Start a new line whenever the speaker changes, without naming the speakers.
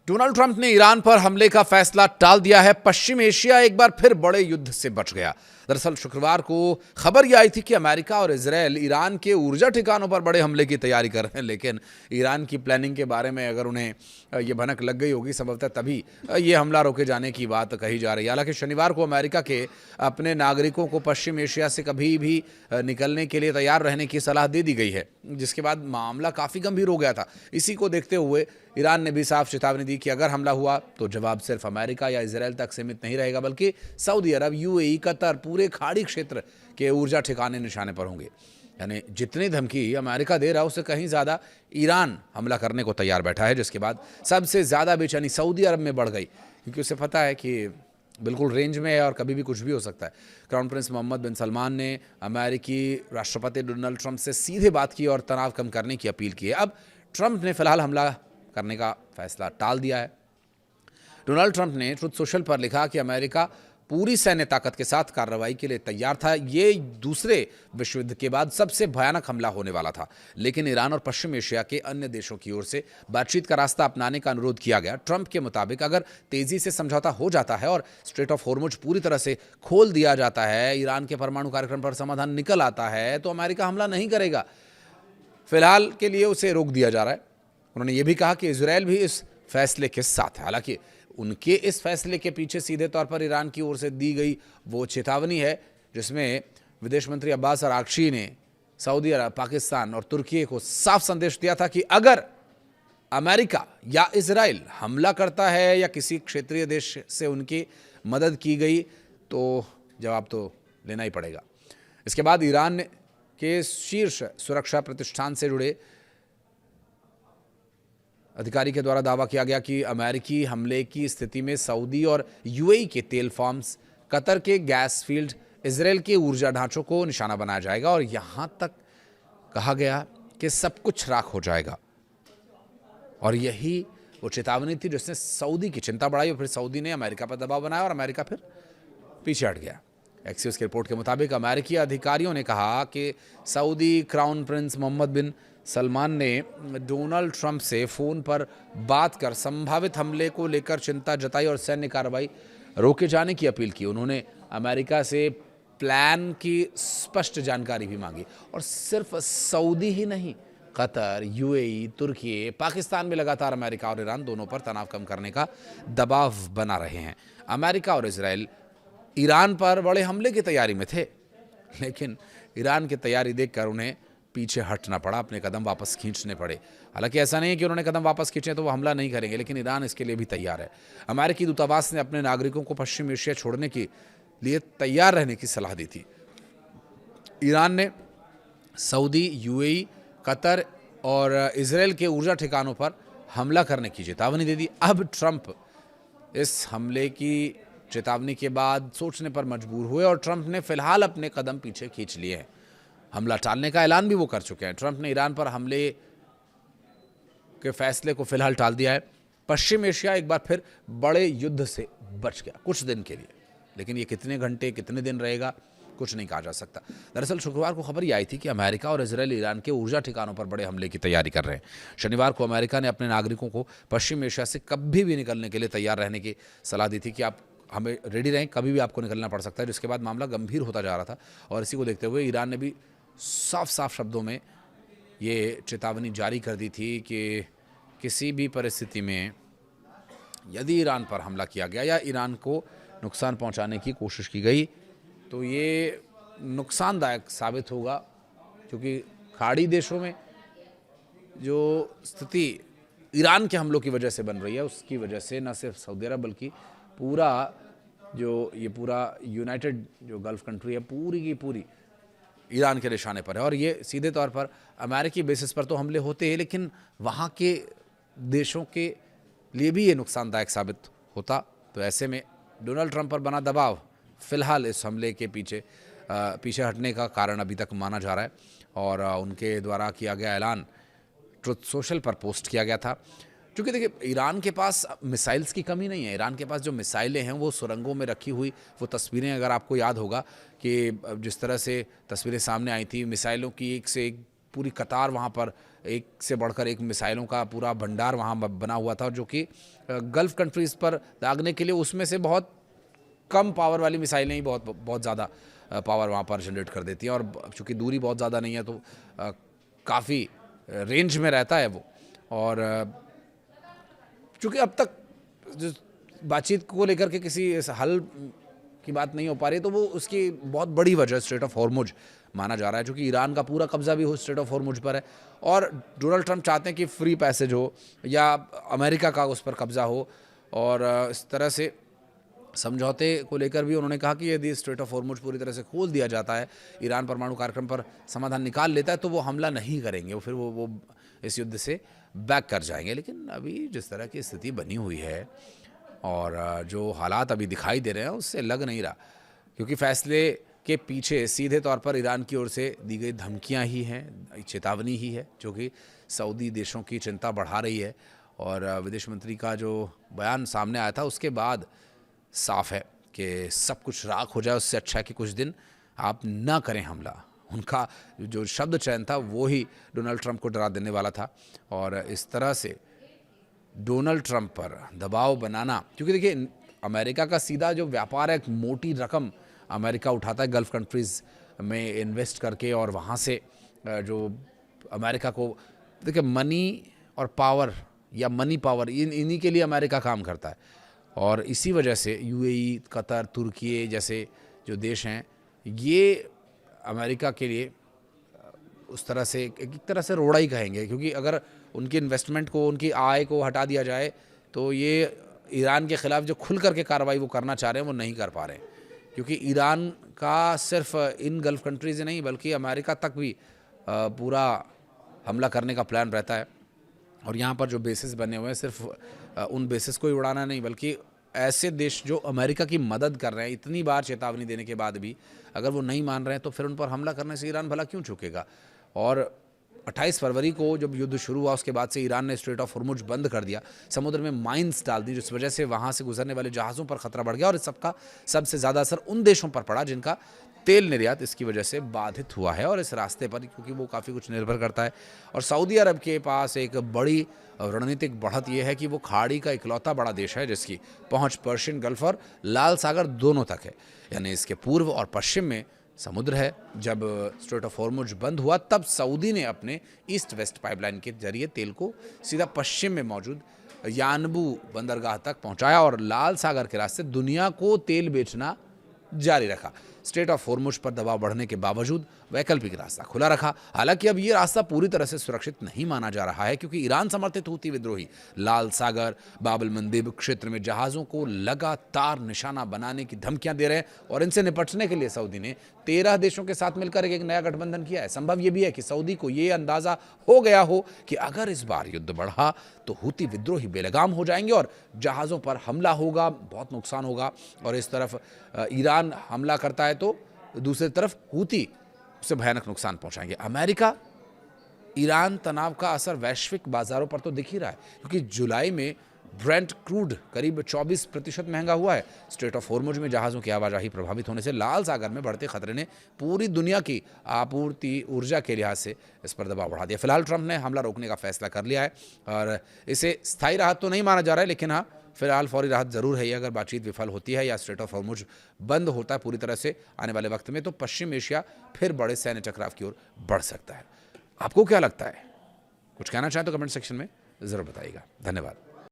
Donald Trump ने Iran पर हमले का फैसला टाल दिया है। पश्चिम एशिया एक बार फिर बड़े युद्ध से बच गया। दरअसल शुक्रवार को खबर यह आई थी कि अमेरिका और इजरायल ईरान के ऊर्जा ठिकानों पर बड़े हमले की तैयारी कर रहे हैं, लेकिन ईरान की प्लानिंग के बारे में अगर उन्हें ये भनक लग गई होगी संभवतः तभी ये हमला रोके जाने की बात कही जा रही है। हालांकि शनिवार को अमेरिका के अपने नागरिकों को पश्चिम एशिया से कभी भी निकलने के लिए तैयार रहने की सलाह दे दी गई है, जिसके बाद मामला काफ़ी गंभीर हो गया था। इसी को देखते हुए ईरान ने भी साफ चेतावनी दी कि अगर हमला हुआ तो जवाब सिर्फ अमेरिका या इजरायल तक सीमित नहीं रहेगा, बल्कि सऊदी अरब, यूएई, कतर, पूरे खाड़ी क्षेत्र के ऊर्जा ठिकाने निशाने पर होंगे। यानी जितनी धमकी अमेरिका दे रहा है उससे कहीं ज़्यादा ईरान हमला करने को तैयार बैठा है, जिसके बाद सबसे ज़्यादा बेचैनी सऊदी अरब में बढ़ गई, क्योंकि उसे पता है कि बिल्कुल रेंज में है और कभी भी कुछ भी हो सकता है। क्राउन प्रिंस मोहम्मद बिन सलमान ने अमेरिकी राष्ट्रपति डोनाल्ड ट्रंप से सीधे बात की और तनाव कम करने की अपील की है। अब ट्रंप ने फिलहाल हमला करने का फैसला टाल दिया है। डोनाल्ड ट्रंप ने ट्रुथ सोशल पर लिखा कि अमेरिका पूरी सैन्य ताकत के साथ कार्रवाई के लिए तैयार था। ये दूसरे विश्व युद्ध के बाद सबसे भयानक हमला होने वाला था, लेकिन ईरान और पश्चिम एशिया के अन्य देशों की ओर से बातचीत का रास्ता अपनाने का अनुरोध किया गया। ट्रंप के मुताबिक अगर तेजी से समझौता हो जाता है और स्ट्रेट ऑफ हॉर्मुज पूरी तरह से खोल दिया जाता है, ईरान के परमाणु कार्यक्रम पर समाधान निकल आता है, तो अमेरिका हमला नहीं करेगा। फिलहाल के लिए उसे रोक दिया जा रहा है। उन्होंने ये भी कहा कि इजरायल भी इस फैसले के साथ है। हालांकि उनके इस फैसले के पीछे सीधे तौर पर ईरान की ओर से दी गई वो चेतावनी है, जिसमें विदेश मंत्री अब्बास अरागची ने सऊदी अरब, पाकिस्तान और तुर्की को साफ संदेश दिया था कि अगर अमेरिका या इजरायल हमला करता है या किसी क्षेत्रीय देश से उनकी मदद की गई तो जवाब तो लेना ही पड़ेगा। इसके बाद ईरान के शीर्ष सुरक्षा प्रतिष्ठान से जुड़े अधिकारी के द्वारा दावा किया गया कि अमेरिकी हमले की स्थिति में सऊदी और यूएई के तेल फार्म्स, कतर के गैस फील्ड, इजरायल के ऊर्जा ढांचों को निशाना बनाया जाएगा और यहां तक कहा गया कि सब कुछ राख हो जाएगा। और यही वो चेतावनी थी जिसने सऊदी की चिंता बढ़ाई और फिर सऊदी ने अमेरिका पर दबाव बनाया और अमेरिका फिर पीछे हट गया। एक्सियोस की रिपोर्ट के मुताबिक अमेरिकी अधिकारियों ने कहा कि सऊदी क्राउन प्रिंस मोहम्मद बिन सलमान ने डोनाल्ड ट्रंप से फ़ोन पर बात कर संभावित हमले को लेकर चिंता जताई और सैन्य कार्रवाई रोके जाने की अपील की। उन्होंने अमेरिका से प्लान की स्पष्ट जानकारी भी मांगी और सिर्फ सऊदी ही नहीं, कतर, यूएई, तुर्की, पाकिस्तान में लगातार अमेरिका और ईरान दोनों पर तनाव कम करने का दबाव बना रहे हैं। अमेरिका और इजरायल ईरान पर बड़े हमले की तैयारी में थे, लेकिन ईरान की तैयारी देखकर उन्हें पीछे हटना पड़ा, अपने कदम वापस खींचने पड़े। हालांकि ऐसा नहीं है कि उन्होंने कदम वापस खींचे तो वो हमला नहीं करेंगे, लेकिन ईरान इसके लिए भी तैयार है। अमेरिकी दूतावास ने अपने नागरिकों को पश्चिम एशिया छोड़ने के लिए तैयार रहने की सलाह दी थी। ईरान ने सऊदी, यूएई, कतर और इजरायल के ऊर्जा ठिकानों पर हमला करने की चेतावनी दे दी। अब ट्रंप इस हमले की चेतावनी के बाद सोचने पर मजबूर हुए और ट्रंप ने फिलहाल अपने कदम पीछे खींच लिए हैं। हमला टालने का ऐलान भी वो कर चुके हैं। ट्रंप ने ईरान पर हमले के फैसले को फिलहाल टाल दिया है। पश्चिम एशिया एक बार फिर बड़े युद्ध से बच गया कुछ दिन के लिए, लेकिन ये कितने घंटे, कितने दिन रहेगा, कुछ नहीं कहा जा सकता। दरअसल शुक्रवार को खबर ये आई थी कि अमेरिका और इजरायल ईरान के ऊर्जा ठिकानों पर बड़े हमले की तैयारी कर रहे हैं। शनिवार को अमेरिका ने अपने नागरिकों को पश्चिम एशिया से कभी भी निकलने के लिए तैयार रहने की सलाह दी थी कि आप हमें रेडी रहें, कभी भी आपको निकलना पड़ सकता है, जिसके बाद मामला गंभीर होता जा रहा था। और इसी को देखते हुए ईरान ने भी साफ साफ शब्दों में ये चेतावनी जारी कर दी थी कि किसी भी परिस्थिति में यदि ईरान पर हमला किया गया या ईरान को नुकसान पहुंचाने की कोशिश की गई तो ये नुकसानदायक साबित होगा, क्योंकि खाड़ी देशों में जो स्थिति ईरान के हमलों की वजह से बन रही है, उसकी वजह से न सिर्फ सऊदी अरब बल्कि पूरा यूनाइटेड जो गल्फ कंट्री है पूरी की पूरी ईरान के निशाने पर है। और ये सीधे तौर पर अमेरिकी बेसिस पर तो हमले होते हैं, लेकिन वहाँ के देशों के लिए भी ये नुकसानदायक साबित होता। तो ऐसे में डोनाल्ड ट्रंप पर बना दबाव फिलहाल इस हमले के पीछे हटने का कारण अभी तक माना जा रहा है। और उनके द्वारा किया गया ऐलान ट्रुथ सोशल पर पोस्ट किया गया था, क्योंकि देखिए ईरान के पास मिसाइल्स की कमी नहीं है। ईरान के पास जो मिसाइलें हैं वो सुरंगों में रखी हुई वो तस्वीरें, अगर आपको याद होगा कि जिस तरह से तस्वीरें सामने आई थी मिसाइलों की, एक से एक पूरी कतार वहाँ पर, एक से बढ़कर एक मिसाइलों का पूरा भंडार वहाँ बना हुआ था, जो कि गल्फ़ कंट्रीज़ पर दागने के लिए उसमें से बहुत कम पावर वाली मिसाइलें ही बहुत बहुत ज़्यादा पावर वहाँ पर जनरेट कर देती हैं। और चूँकि दूरी बहुत ज़्यादा नहीं है तो काफ़ी रेंज में रहता है वो। और चूँकि अब तक जो बातचीत को लेकर के किसी हल की बात नहीं हो पा रही, तो वो उसकी बहुत बड़ी वजह स्ट्रेट ऑफ हॉर्मुज माना जा रहा है, क्योंकि ईरान का पूरा कब्जा भी हो स्ट्रेट ऑफ हॉर्मुज पर है। और डोनाल्ड ट्रंप चाहते हैं कि फ्री पैसेज हो या अमेरिका का उस पर कब्जा हो। और इस तरह से समझौते को लेकर भी उन्होंने कहा कि यदि स्ट्रेट ऑफ हॉर्मुज पूरी तरह से खोल दिया जाता है, ईरान परमाणु कार्यक्रम पर समाधान निकाल लेता है, तो वो हमला नहीं करेंगे, वो फिर वो इस युद्ध से बैक कर जाएंगे। लेकिन अभी जिस तरह की स्थिति बनी हुई है और जो हालात अभी दिखाई दे रहे हैं, उससे लग नहीं रहा, क्योंकि फैसले के पीछे सीधे तौर पर ईरान की ओर से दी गई धमकियां ही हैं, चेतावनी ही है, जो कि सऊदी देशों की चिंता बढ़ा रही है। और विदेश मंत्री का जो बयान सामने आया था, उसके बाद साफ है कि सब कुछ राख हो जाए, उससे अच्छा है कि कुछ दिन आप ना करें हमला। उनका जो शब्द चयन था वो ही डोनाल्ड ट्रंप को डरा देने वाला था। और इस तरह से डोनाल्ड ट्रंप पर दबाव बनाना, क्योंकि देखिए अमेरिका का सीधा जो व्यापार है, एक मोटी रकम अमेरिका उठाता है गल्फ़ कंट्रीज़ में इन्वेस्ट करके, और वहाँ से जो अमेरिका को देखिए मनी और पावर या मनी पावर इन्हीं के लिए अमेरिका काम करता है। और इसी वजह से यूएई, कतर, तुर्की जैसे जो देश हैं, ये अमेरिका के लिए उस तरह से एक तरह से रोड़ा ही कहेंगे, क्योंकि अगर उनकी इन्वेस्टमेंट को, उनकी आय को हटा दिया जाए, तो ये ईरान के ख़िलाफ़ जो खुल करके कार्रवाई वो करना चाह रहे हैं वो नहीं कर पा रहे हैं, क्योंकि ईरान का सिर्फ इन गल्फ़ कंट्रीज़ नहीं बल्कि अमेरिका तक भी पूरा हमला करने का प्लान रहता है। और यहाँ पर जो बेसिस बने हुए हैं, सिर्फ उन बेसिस को ही उड़ाना नहीं, बल्कि ऐसे देश जो अमेरिका की मदद कर रहे हैं, इतनी बार चेतावनी देने के बाद भी अगर वो नहीं मान रहे हैं, तो फिर उन पर हमला करने से ईरान भला क्यों चूकेगा। और 28 फरवरी को जब युद्ध शुरू हुआ, उसके बाद से ईरान ने स्ट्रेट ऑफ हॉर्मुज बंद कर दिया, समुद्र में माइंस डाल दी, जिस वजह से वहाँ से गुजरने वाले जहाज़ों पर खतरा बढ़ गया। और इस सबका सबसे ज़्यादा असर उन देशों पर पड़ा जिनका तेल निर्यात इसकी वजह से बाधित हुआ है। और इस रास्ते पर, क्योंकि वो काफ़ी कुछ निर्भर करता है, और सऊदी अरब के पास एक बड़ी रणनीतिक बढ़त यह है कि वो खाड़ी का इकलौता बड़ा देश है जिसकी पहुंच पर्शियन गल्फ और लाल सागर दोनों तक है, यानी इसके पूर्व और पश्चिम में समुद्र है। जब स्ट्रेट ऑफ हॉर्मुज बंद हुआ, तब सऊदी ने अपने ईस्ट वेस्ट पाइपलाइन के जरिए तेल को सीधा पश्चिम में मौजूद यानबू बंदरगाह तक पहुंचाया और लाल सागर के रास्ते दुनिया को तेल बेचना जारी रखा। स्ट्रेट ऑफ हॉर्मुज पर दबाव बढ़ने के बावजूद वैकल्पिक रास्ता खुला रखा। हालांकि अब ये रास्ता पूरी तरह से सुरक्षित नहीं माना जा रहा है, क्योंकि ईरान समर्थित हूती विद्रोही लाल सागर, बाब अल मंदेब क्षेत्र में जहाज़ों को लगातार निशाना बनाने की धमकियां दे रहे हैं। और इनसे निपटने के लिए सऊदी ने 13 देशों के साथ मिलकर एक नया गठबंधन किया है। संभव यह भी है कि सऊदी को ये अंदाजा हो गया हो कि अगर इस बार युद्ध बढ़ा तो हूती विद्रोही बेलगाम हो जाएंगे और जहाज़ों पर हमला होगा, बहुत नुकसान होगा। और इस तरफ ईरान हमला करता है तो दूसरी तरफ हूती उसे भयानक नुकसान पहुंचाएंगे। अमेरिका ईरान तनाव का असर वैश्विक बाजारों पर तो दिख ही रहा है, क्योंकि जुलाई में ब्रेंट क्रूड करीब 24% महंगा हुआ है। स्ट्रेट ऑफ हॉर्मुज में जहाज़ों की आवाजाही प्रभावित होने से लाल सागर में बढ़ते खतरे ने पूरी दुनिया की आपूर्ति ऊर्जा के लिहाज से इस पर दबाव बढ़ा दिया। फिलहाल ट्रंप ने हमला रोकने का फैसला कर लिया है और इसे स्थायी राहत तो नहीं माना जा रहा है, लेकिन हाँ, फिलहाल फौरी राहत जरूर है। अगर बातचीत विफल होती है या स्ट्रेट ऑफ हॉर्मुज बंद होता है पूरी तरह से आने वाले वक्त में, तो पश्चिम एशिया फिर बड़े सैन्य टकराव की ओर बढ़ सकता है। आपको क्या लगता है? कुछ कहना चाहें तो कमेंट सेक्शन में ज़रूर बताइएगा। धन्यवाद।